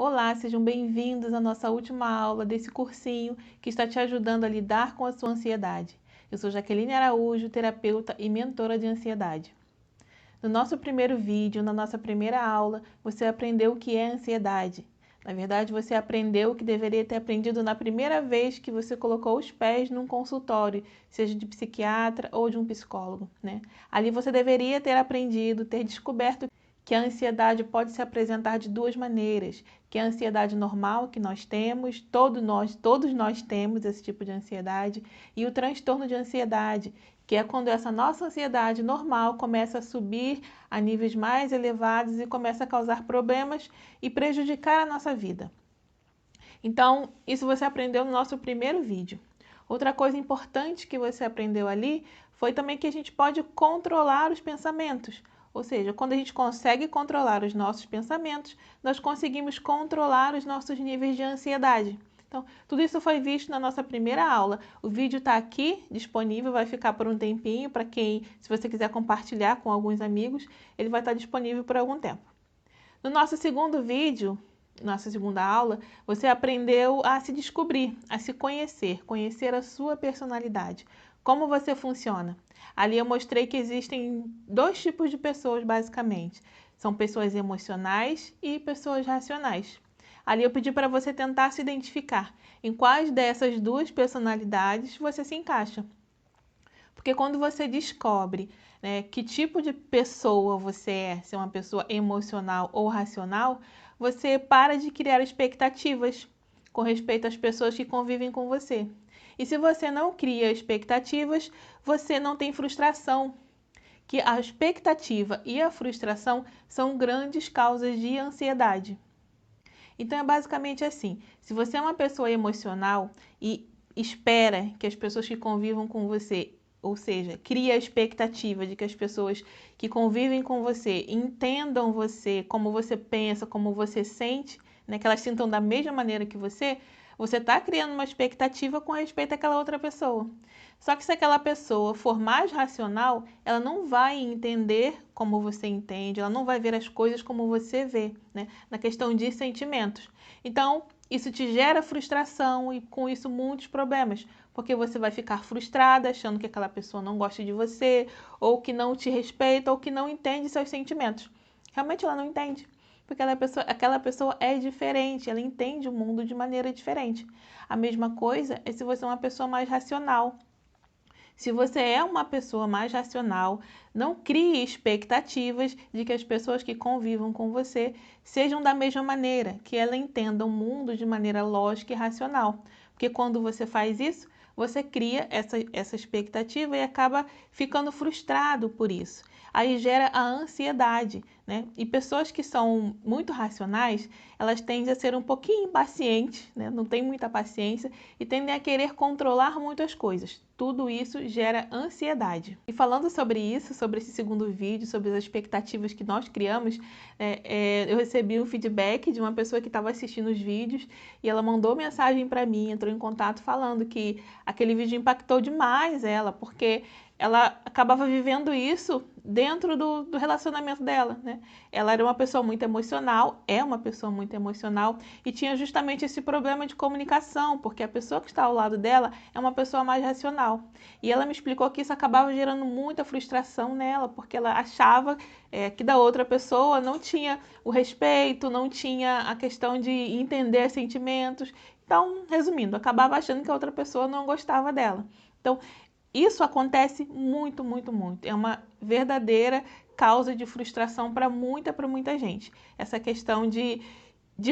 Olá, sejam bem-vindos à nossa última aula desse cursinho que está te ajudando a lidar com a sua ansiedade. Eu sou Jaqueline Araújo, terapeuta e mentora de ansiedade. No nosso primeiro vídeo, na nossa primeira aula, você aprendeu o que é ansiedade. Na verdade, você aprendeu o que deveria ter aprendido na primeira vez que você colocou os pés num consultório, seja de psiquiatra ou de um psicólogo, né? Ali você deveria ter aprendido, ter descoberto que a ansiedade pode se apresentar de duas maneiras, que é a ansiedade normal que nós temos, todos nós temos esse tipo de ansiedade, e o transtorno de ansiedade, que é quando essa nossa ansiedade normal começa a subir a níveis mais elevados e começa a causar problemas e prejudicar a nossa vida. Então, isso você aprendeu no nosso primeiro vídeo. Outra coisa importante que você aprendeu ali foi também que a gente pode controlar os pensamentos. Ou seja, quando a gente consegue controlar os nossos pensamentos, nós conseguimos controlar os nossos níveis de ansiedade. Então, tudo isso foi visto na nossa primeira aula. O vídeo está aqui disponível, vai ficar por um tempinho para quem, se você quiser compartilhar com alguns amigos, ele vai estar disponível por algum tempo. No nosso segundo vídeo, nossa segunda aula, você aprendeu a se descobrir, a se conhecer, conhecer a sua personalidade, como você funciona. Ali eu mostrei que existem dois tipos de pessoas, basicamente. São pessoas emocionais e pessoas racionais. Ali eu pedi para você tentar se identificar em quais dessas duas personalidades você se encaixa. Porque quando você descobre, né, que tipo de pessoa você é, se é uma pessoa emocional ou racional, você para de criar expectativas com respeito às pessoas que convivem com você. E se você não cria expectativas, você não tem frustração, que a expectativa e a frustração são grandes causas de ansiedade. Então é basicamente assim: se você é uma pessoa emocional e espera que as pessoas que convivam com você, ou seja, cria a expectativa de que as pessoas que convivem com você entendam você, como você pensa, como você sente, né, que elas sintam da mesma maneira que você está criando uma expectativa com respeito àquela outra pessoa. Só que se aquela pessoa for mais racional, ela não vai entender como você entende, ela não vai ver as coisas como você vê, né? Na questão de sentimentos. Então, isso te gera frustração e com isso muitos problemas, porque você vai ficar frustrada achando que aquela pessoa não gosta de você, ou que não te respeita, ou que não entende seus sentimentos. Realmente ela não entende, porque aquela pessoa é diferente, ela entende o mundo de maneira diferente. A mesma coisa é se você é uma pessoa mais racional. Se você é uma pessoa mais racional, não crie expectativas de que as pessoas que convivam com você sejam da mesma maneira, que ela entenda o mundo de maneira lógica e racional. Porque quando você faz isso, você cria essa expectativa e acaba ficando frustrado por isso. Aí gera a ansiedade, né? E pessoas que são muito racionais, elas tendem a ser um pouquinho impacientes, né? Não tem muita paciência e tendem a querer controlar muitas coisas. Tudo isso gera ansiedade. E falando sobre isso, sobre esse segundo vídeo, sobre as expectativas que nós criamos, eu recebi um feedback de uma pessoa que estava assistindo os vídeos e ela mandou mensagem para mim, entrou em contato falando que aquele vídeo impactou demais ela, porque ela acabava vivendo isso dentro do relacionamento dela, né? Ela era uma pessoa muito emocional, é uma pessoa muito emocional e tinha justamente esse problema de comunicação, porque a pessoa que está ao lado dela é uma pessoa mais racional. E ela me explicou que isso acabava gerando muita frustração nela, porque ela achava que da outra pessoa não tinha o respeito, não tinha a questão de entender sentimentos. Então, resumindo, acabava achando que a outra pessoa não gostava dela. Então, isso acontece muito, muito, muito. É uma verdadeira causa de frustração para muita gente. Essa questão de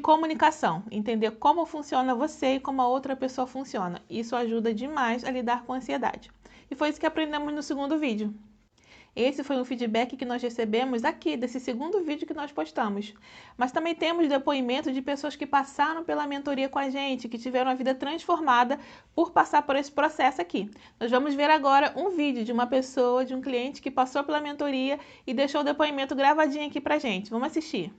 comunicação, entender como funciona você e como a outra pessoa funciona. Isso ajuda demais a lidar com a ansiedade. E foi isso que aprendemos no segundo vídeo. Esse foi um feedback que nós recebemos aqui, desse segundo vídeo que nós postamos. Mas também temos depoimentos de pessoas que passaram pela mentoria com a gente, que tiveram a vida transformada por passar por esse processo aqui. Nós vamos ver agora um vídeo de uma pessoa, de um cliente que passou pela mentoria e deixou o depoimento gravadinho aqui pra gente. Vamos assistir.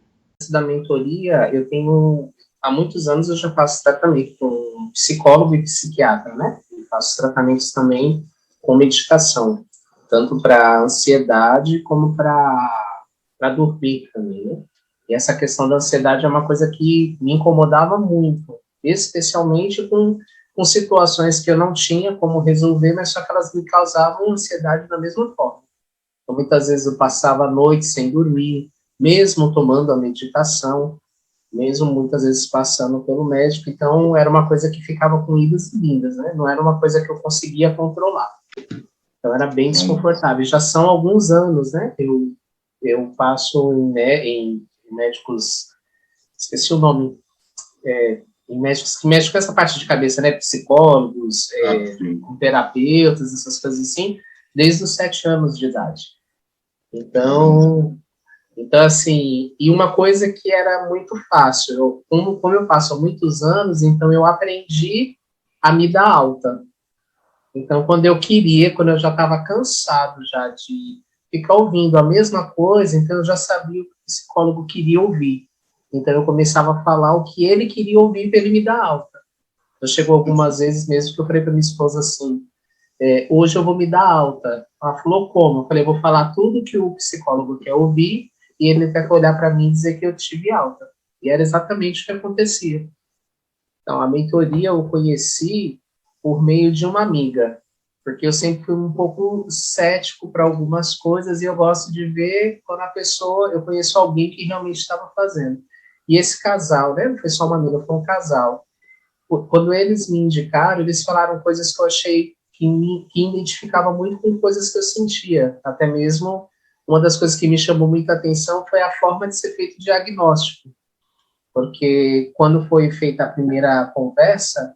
Da mentoria, eu tenho, há muitos anos eu já faço tratamento com psicólogo e psiquiatra, né? Eu faço tratamentos também com medicação, tanto para ansiedade como para dormir também, né? E essa questão da ansiedade é uma coisa que me incomodava muito, especialmente com situações que eu não tinha como resolver, mas só que elas me causavam ansiedade da mesma forma. Então, muitas vezes eu passava a noite sem dormir, mesmo tomando a medicação, mesmo muitas vezes passando pelo médico. Então, era uma coisa que ficava com idas e vindas, né? Não era uma coisa que eu conseguia controlar. Então, era bem desconfortável. Já são alguns anos, né? Eu passo em médicos, esqueci o nome, em médicos que mexem com essa parte de cabeça, né? Psicólogos, terapeutas, essas coisas assim, desde os 7 anos de idade. Então, assim, e uma coisa que era muito fácil, como eu passo há muitos anos, então eu aprendi a me dar alta. Então, quando eu já estava cansado já de ficar ouvindo a mesma coisa, então eu já sabia o que o psicólogo queria ouvir. Então, eu começava a falar o que ele queria ouvir para ele me dar alta. Eu chegou algumas vezes mesmo que eu falei para minha esposa assim, hoje eu vou me dar alta. Ela falou, como? Eu falei, eu vou falar tudo que o psicólogo quer ouvir e ele vai olhar para mim e dizer que eu tive alta. E era exatamente o que acontecia. Então, a mentoria eu conheci por meio de uma amiga, porque eu sempre fui um pouco cético para algumas coisas e eu gosto de ver quando eu conheço alguém que realmente estava fazendo. E esse casal, né, não foi só uma amiga, foi um casal. Quando eles me indicaram, eles falaram coisas que eu achei que identificava muito com coisas que eu sentia. Até mesmo, uma das coisas que me chamou muita atenção foi a forma de ser feito o diagnóstico. Porque quando foi feita a primeira conversa,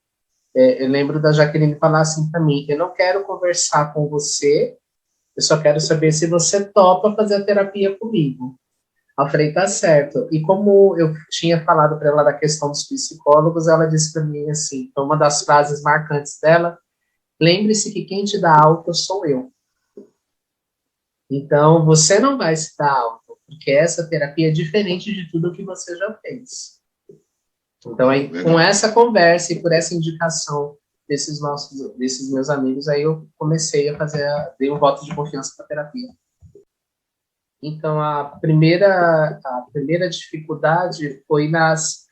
eu lembro da Jaqueline falar assim para mim, eu não quero conversar com você, eu só quero saber se você topa fazer a terapia comigo. Eu falei, tá certo. E como eu tinha falado para ela da questão dos psicólogos, ela disse para mim assim, uma das frases marcantes dela, lembre-se que quem te dá alta sou eu. Então, você não vai se dar alta, porque essa terapia é diferente de tudo que você já fez. Então, aí, com essa conversa e por essa indicação desses meus amigos, aí eu comecei a dei um voto de confiança para a terapia. Então, a primeira dificuldade foi nas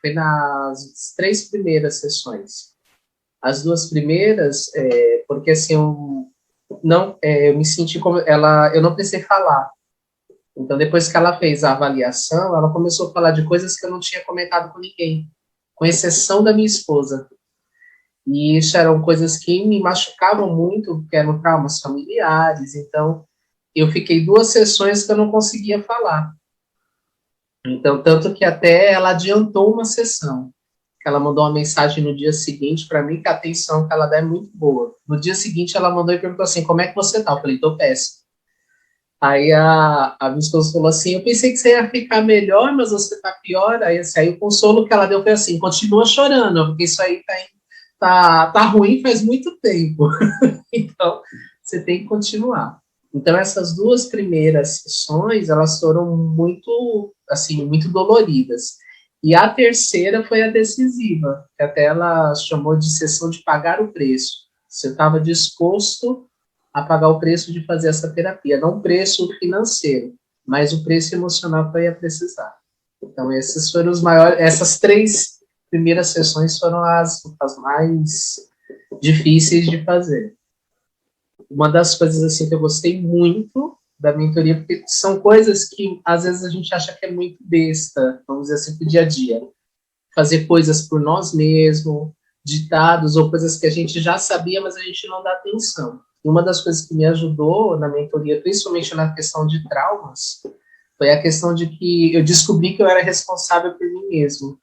3 primeiras sessões. As 2 primeiras, porque assim, eu me senti como eu não precisei falar. Então, depois que ela fez a avaliação, ela começou a falar de coisas que eu não tinha comentado com ninguém, com exceção da minha esposa. E isso eram coisas que me machucavam muito, porque eram traumas familiares. Então, eu fiquei 2 sessões que eu não conseguia falar. Então, tanto que até ela adiantou uma sessão. Ela mandou uma mensagem no dia seguinte para mim, que a atenção que ela dá é muito boa. No dia seguinte, ela mandou e perguntou assim, como é que você tá? Eu falei, tô péssimo. Aí a minha esposa falou assim, eu pensei que você ia ficar melhor, mas você tá pior. Aí, assim, aí o consolo que ela deu foi assim, continua chorando, porque isso aí tá ruim faz muito tempo. Então, você tem que continuar. Então, essas 2 primeiras sessões, elas foram muito, assim, muito doloridas. E a terceira foi a decisiva, que até ela chamou de sessão de pagar o preço. Você estava disposto a pagar o preço de fazer essa terapia, não o preço financeiro, mas o preço emocional que eu ia precisar. Então, esses foram os maiores, essas 3 primeiras sessões foram as mais difíceis de fazer. Uma das coisas assim que eu gostei muito da mentoria, porque são coisas que às vezes a gente acha que é muito besta, vamos dizer assim, pro dia a dia. Fazer coisas por nós mesmos, ditados ou coisas que a gente já sabia, mas a gente não dá atenção. E uma das coisas que me ajudou na mentoria, principalmente na questão de traumas, foi a questão de que eu descobri que eu era responsável por mim mesmo.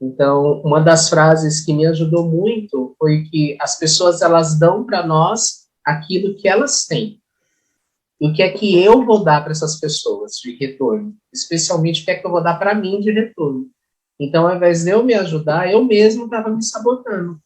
Então, uma das frases que me ajudou muito foi que as pessoas, elas dão para nós aquilo que elas têm. E o que é que eu vou dar para essas pessoas de retorno? Especialmente o que é que eu vou dar para mim de retorno. Então, ao invés de eu me ajudar, eu mesmo estava me sabotando.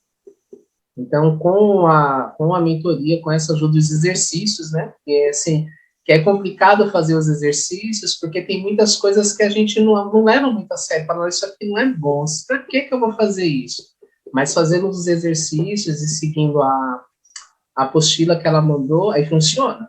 Então, com a mentoria, com essa ajuda dos exercícios, né? Que é complicado fazer os exercícios, porque tem muitas coisas que a gente não leva muito a sério. Fala, isso aqui não é bom, para que eu vou fazer isso? Mas fazendo os exercícios e seguindo a apostila que ela mandou, aí funciona.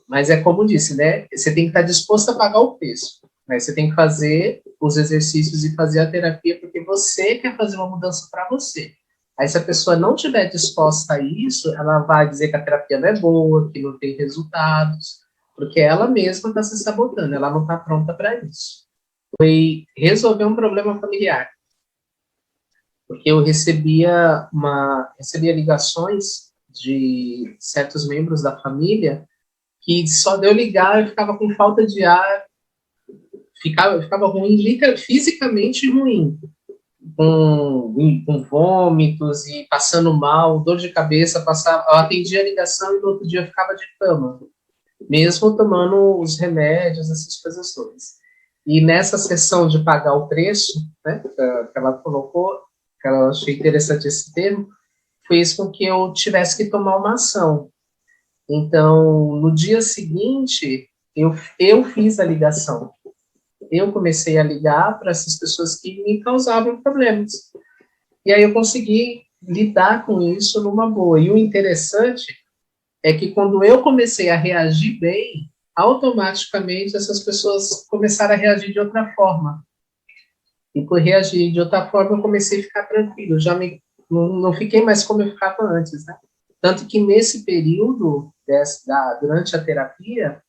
Mas é como disse, né? Você tem que estar disposto a pagar o preço. Aí você tem que fazer os exercícios e fazer a terapia porque você quer fazer uma mudança para você. Aí se a pessoa não estiver disposta a isso, ela vai dizer que a terapia não é boa, que não tem resultados, porque ela mesma está se sabotando, ela não está pronta para isso. Foi resolver um problema familiar. Porque eu recebia ligações de certos membros da família que só de eu ligar eu ficava com falta de ar, ficava ruim, fisicamente ruim, com vômitos e passando mal, dor de cabeça, eu atendia a ligação e no outro dia eu ficava de cama, mesmo tomando os remédios, essas coisas todas. E nessa sessão de pagar o preço, né, que ela colocou, que eu achei interessante esse termo, fez com que eu tivesse que tomar uma ação. Então, no dia seguinte, eu fiz a ligação. Eu comecei a ligar para essas pessoas que me causavam problemas. E aí eu consegui lidar com isso numa boa. E o interessante é que quando eu comecei a reagir bem, automaticamente essas pessoas começaram a reagir de outra forma. E por reagir de outra forma, eu comecei a ficar tranquilo. Não fiquei mais como eu ficava antes, né? Tanto que nesse período, durante a terapia,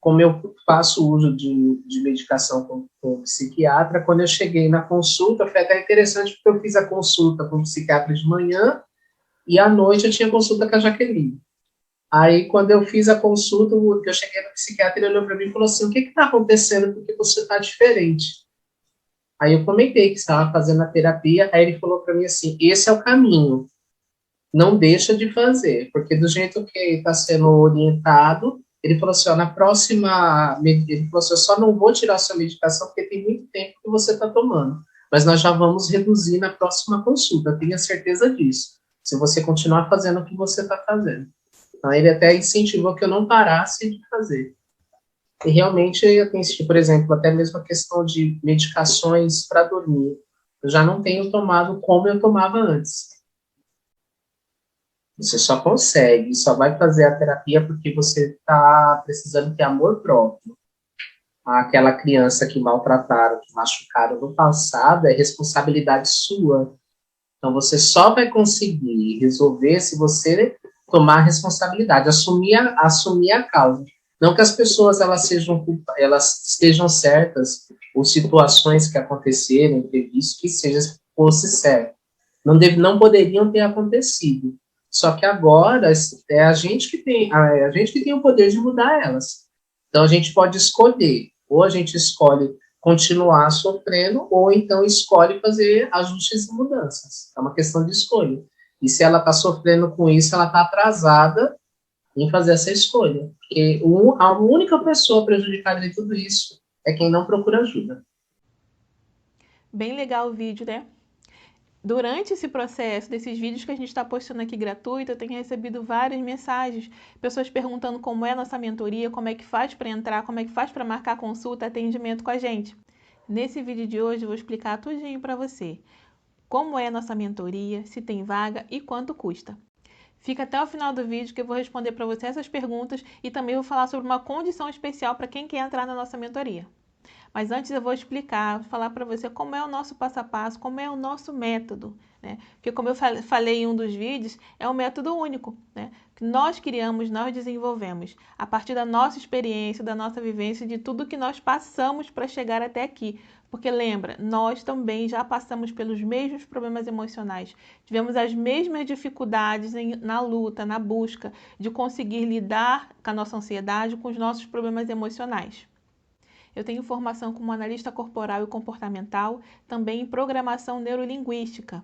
como eu faço uso de medicação com psiquiatra, quando eu cheguei na consulta, foi até interessante porque eu fiz a consulta com o psiquiatra de manhã e à noite eu tinha consulta com a Jaqueline. Aí, quando eu fiz a consulta, eu cheguei no psiquiatra, ele olhou para mim e falou assim, o que está acontecendo? Porque você está diferente. Aí eu comentei que estava fazendo a terapia, aí ele falou para mim assim, esse é o caminho, não deixa de fazer, porque do jeito que está sendo orientado, ele falou assim, ó, na próxima, ele falou assim, eu só não vou tirar a sua medicação porque tem muito tempo que você está tomando, mas nós já vamos reduzir na próxima consulta, tenha certeza disso, se você continuar fazendo o que você está fazendo. Então ele até incentivou que eu não parasse de fazer. E realmente eu tenho, por exemplo, até mesmo a questão de medicações para dormir. Eu já não tenho tomado como eu tomava antes. Você só vai fazer a terapia porque você está precisando ter amor próprio. Aquela criança que maltrataram, que machucaram no passado, é responsabilidade sua. Então você só vai conseguir resolver se você tomar responsabilidade, assumir a causa. Não que as pessoas elas estejam certas, ou situações que aconteceram, imprevistos, que fosse certo. Não poderiam ter acontecido. Só que agora é a gente que tem o poder de mudar elas. Então a gente pode escolher, ou a gente escolhe continuar sofrendo, ou então escolhe fazer ajustes e mudanças. É uma questão de escolha. E se ela está sofrendo com isso, ela está atrasada em fazer essa escolha. Porque a única pessoa prejudicada de tudo isso é quem não procura ajuda. Bem legal o vídeo, né? Durante esse processo, desses vídeos que a gente está postando aqui gratuito, eu tenho recebido várias mensagens, pessoas perguntando como é a nossa mentoria, como é que faz para entrar, como é que faz para marcar consulta, atendimento com a gente. Nesse vídeo de hoje eu vou explicar tudinho para você. Como é a nossa mentoria, se tem vaga e quanto custa. Fica até o final do vídeo que eu vou responder para você essas perguntas e também vou falar sobre uma condição especial para quem quer entrar na nossa mentoria. Mas antes eu vou explicar, falar para você como é o nosso passo a passo, como é o nosso método, né? Porque como eu falei em um dos vídeos, é um método único, né? Que nós criamos, nós desenvolvemos, a partir da nossa experiência, da nossa vivência, de tudo que nós passamos para chegar até aqui. Porque lembra, nós também já passamos pelos mesmos problemas emocionais, tivemos as mesmas dificuldades na luta, na busca de conseguir lidar com a nossa ansiedade, com os nossos problemas emocionais. Eu tenho formação como analista corporal e comportamental, também em programação neurolinguística.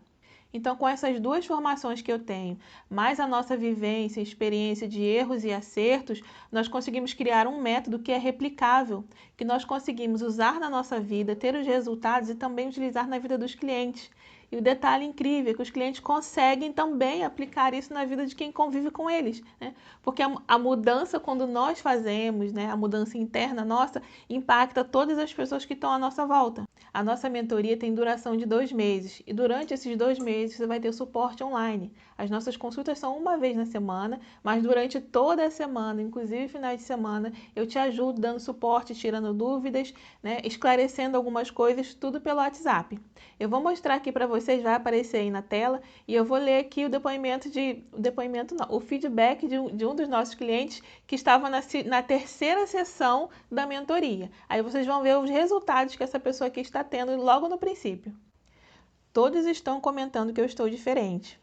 Então, com essas duas formações que eu tenho, mais a nossa vivência, experiência de erros e acertos, nós conseguimos criar um método que é replicável, que nós conseguimos usar na nossa vida, ter os resultados e também utilizar na vida dos clientes. E o detalhe incrível é que os clientes conseguem também aplicar isso na vida de quem convive com eles, né? Porque a mudança, quando nós fazemos, né, a mudança interna nossa, impacta todas as pessoas que estão à nossa volta. A nossa mentoria tem duração de 2 meses e durante esses 2 meses você vai ter suporte online. As nossas consultas são uma vez na semana, mas durante toda a semana, inclusive finais de semana, eu te ajudo dando suporte, tirando dúvidas, né, esclarecendo algumas coisas, tudo pelo WhatsApp. Eu vou mostrar aqui para vocês, vai aparecer aí na tela, e eu vou ler aqui o feedback de um dos nossos clientes que estava na terceira sessão da mentoria. Aí vocês vão ver os resultados que essa pessoa aqui está tendo logo no princípio. Todos estão comentando que eu estou diferente.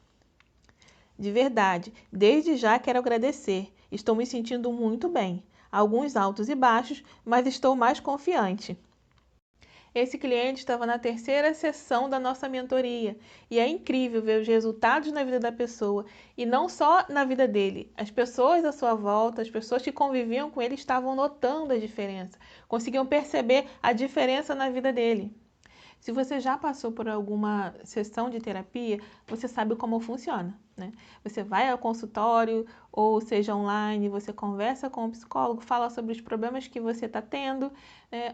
De verdade, desde já quero agradecer. Estou me sentindo muito bem. Alguns altos e baixos, mas estou mais confiante. Esse cliente estava na terceira sessão da nossa mentoria e é incrível ver os resultados na vida da pessoa e não só na vida dele. As pessoas à sua volta, as pessoas que conviviam com ele estavam notando a diferença, conseguiam perceber a diferença na vida dele. Se você já passou por alguma sessão de terapia, você sabe como funciona, né? Você vai ao consultório, ou seja online, você conversa com o psicólogo, fala sobre os problemas que você está tendo,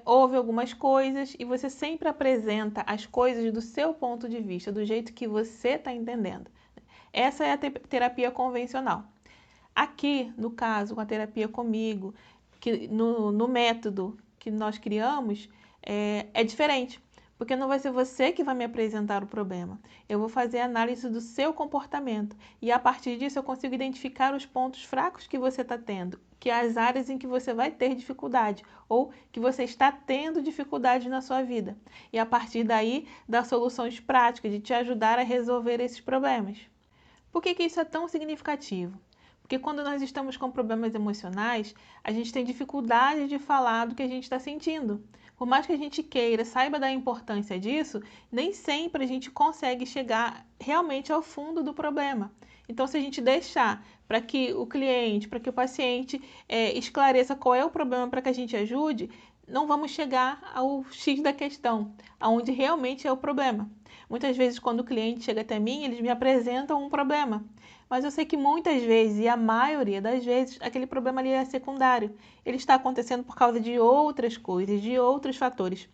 ouve algumas coisas e você sempre apresenta as coisas do seu ponto de vista, do jeito que você está entendendo. Essa é a terapia convencional. Aqui, no caso, com a terapia comigo, no método que nós criamos, é diferente. Porque não vai ser você que vai me apresentar o problema. Eu vou fazer a análise do seu comportamento. E a partir disso eu consigo identificar os pontos fracos que você está tendo, que é as áreas em que você vai ter dificuldade, ou que você está tendo dificuldade na sua vida. E a partir daí, dar soluções práticas de te ajudar a resolver esses problemas. Por que isso é tão significativo? Porque quando nós estamos com problemas emocionais, a gente tem dificuldade de falar do que a gente está sentindo. Por mais que a gente queira, saiba da importância disso, nem sempre a gente consegue chegar realmente ao fundo do problema. Então, se a gente deixar para que o cliente, para que o paciente esclareça qual é o problema para que a gente ajude, não vamos chegar ao X da questão, aonde realmente é o problema. Muitas vezes, quando o cliente chega até mim, eles me apresentam um problema. Mas eu sei que muitas vezes, e a maioria das vezes, aquele problema ali é secundário. Ele está acontecendo por causa de outras coisas, de outros fatores,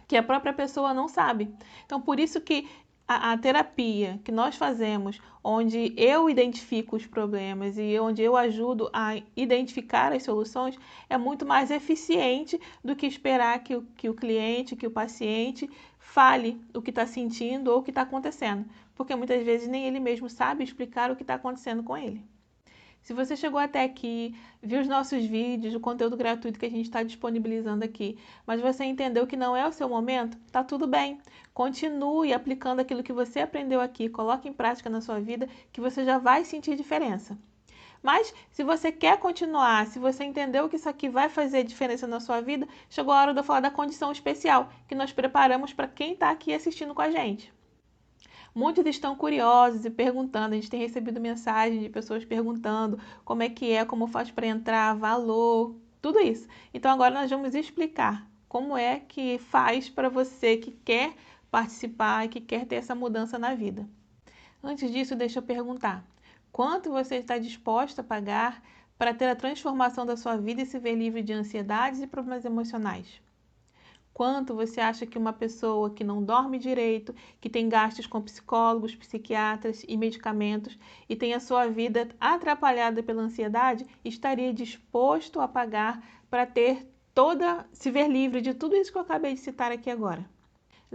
que a própria pessoa não sabe. Então, por isso que a terapia que nós fazemos, onde eu identifico os problemas e onde eu ajudo a identificar as soluções, é muito mais eficiente do que esperar que o cliente, que o paciente fale o que está sentindo ou o que está acontecendo, porque muitas vezes nem ele mesmo sabe explicar o que está acontecendo com ele. Se você chegou até aqui, viu os nossos vídeos, o conteúdo gratuito que a gente está disponibilizando aqui, mas você entendeu que não é o seu momento, tá tudo bem. Continue aplicando aquilo que você aprendeu aqui, coloque em prática na sua vida, que você já vai sentir diferença. Mas, se você quer continuar, se você entendeu que isso aqui vai fazer diferença na sua vida, chegou a hora de eu falar da condição especial que nós preparamos para quem está aqui assistindo com a gente. Muitos estão curiosos e perguntando, a gente tem recebido mensagens de pessoas perguntando como faz para entrar, valor, tudo isso. Então agora nós vamos explicar como é que faz para você que quer participar e que quer ter essa mudança na vida. Antes disso, deixa eu perguntar, quanto você está disposto a pagar para ter a transformação da sua vida e se ver livre de ansiedades e problemas emocionais? Quanto você acha que uma pessoa que não dorme direito, que tem gastos com psicólogos, psiquiatras e medicamentos e tem a sua vida atrapalhada pela ansiedade, estaria disposto a pagar para se ver livre de tudo isso que eu acabei de citar aqui agora?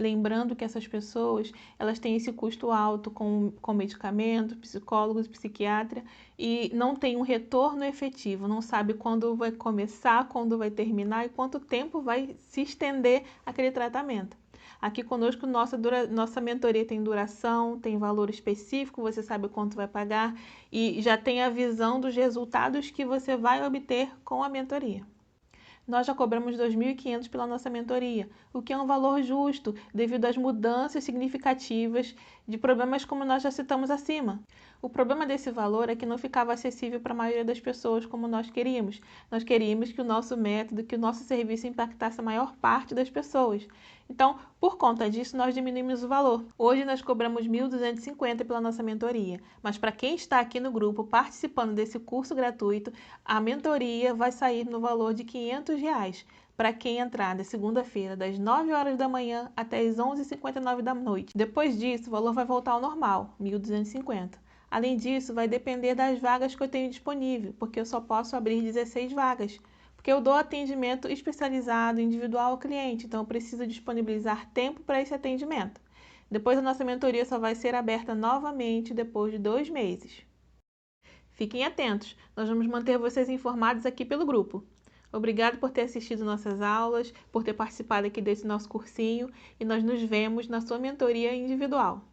Lembrando que essas pessoas, elas têm esse custo alto com medicamento, psicólogos, psiquiatra e não tem um retorno efetivo, não sabe quando vai começar, quando vai terminar e quanto tempo vai se estender aquele tratamento. Aqui conosco, nossa mentoria tem duração, tem valor específico, você sabe quanto vai pagar e já tem a visão dos resultados que você vai obter com a mentoria. Nós já cobramos R$ 2.500 pela nossa mentoria, o que é um valor justo devido às mudanças significativas de problemas como nós já citamos acima. O problema desse valor é que não ficava acessível para a maioria das pessoas como nós queríamos. Nós queríamos que o nosso método, que o nosso serviço impactasse a maior parte das pessoas. Então, por conta disso, nós diminuímos o valor. Hoje nós cobramos R$ 1.250 pela nossa mentoria, mas para quem está aqui no grupo participando desse curso gratuito, a mentoria vai sair no valor de R$ 500 para quem entrar na segunda-feira, das 9 horas da manhã até as 11h59 da noite. Depois disso, o valor vai voltar ao normal, R$ 1.250. Além disso, vai depender das vagas que eu tenho disponível, porque eu só posso abrir 16 vagas, porque eu dou atendimento especializado, individual ao cliente, então eu preciso disponibilizar tempo para esse atendimento. Depois a nossa mentoria só vai ser aberta novamente depois de 2 meses. Fiquem atentos, nós vamos manter vocês informados aqui pelo grupo. Obrigado por ter assistido nossas aulas, por ter participado aqui desse nosso cursinho e nós nos vemos na sua mentoria individual.